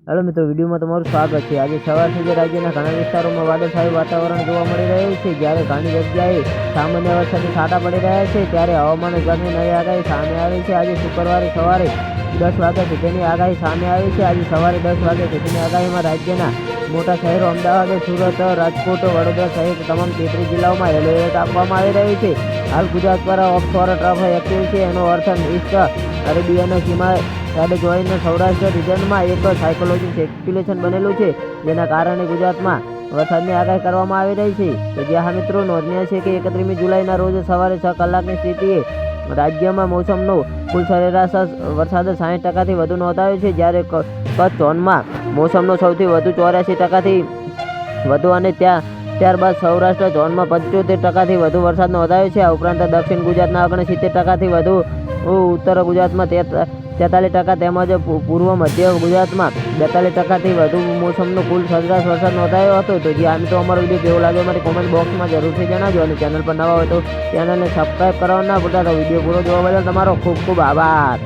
Hello मित्रों, video में तमारुं स्वागत है। आज सवारथी ज राज्यना घणा विस्तारों वादळछाયું वातावरण जोवा मळी रह्युं छे। ज्यारे घणी जग्याए सामान्य वरसादी छांटा पड़ी रह्या छे, त्यारे हवामान विभागनी नवी आगाही सामे आवी छे। आज शुक्रवारे सवारे 10 वाग्या सुधीनी आगाही सामे आवी छे। आज सवारे 10 वाग्या सुधीनी आगाहीमां राज्यना मोटा शहरों अमदावाद, सूरत, राजकोट, वडोदरा सहित तमाम 33 जिल्लाओमां येलो एलर्ट आपवामां आवी રહ્યું છે। हाल गुजरात द्वारा ऑफशोर ट्रफ एक्टिव છે। એનો અર્થ ઈસ્ટ અરેબિયાના સીમા સાથે જોઈને સૌરાષ્ટ્ર રિજનમાં એક સાયકોલોજી સર્ક્યુલેશન બનેલું છે, જેના કારણે ગુજરાતમાં વરસાદની આગાહી કરવામાં આવી રહી છે। તો જ્યાં મિત્રો નોંધનીય છે કે 31 જુલાઈના રોજ સવારે 6 કલાકની સ્થિતિએ રાજ્યમાં મોસમનો કુલ સરેરાશ વરસાદ 60%થી વધુ નોંધાયો છે, જ્યારે કચ્છ ઝોનમાં મોસમનો સૌથી વધુ 84%થી વધુ અને ત્યારબાદ સૌરાષ્ટ્ર ઝોનમાં 75%થી વધુ વરસાદ નોંધાયો છે। આ ઉપરાંત દક્ષિણ ગુજરાતના 69%થી વધુ, ઉત્તર ગુજરાતમાં 43% તેમજ પૂર્વ મધ્ય ગુજરાતમાં 42%થી વધુ મોસમનો કુલ સરેરાશ વરસાદ નોંધાયો હતો। તો જે આ મિત્રો અમારો વિડીયો કેવો લાગ્યો મારી કોમેન્ટ બોક્સમાં જરૂરથી જણાવજો, અને ચેનલ પર નવા હોય તો ચેનલને સબસ્ક્રાઈબ કરવાનું ના ભૂલતા। તો વિડીયો પૂરો જોવા બદલ તમારો ખૂબ ખૂબ આભાર।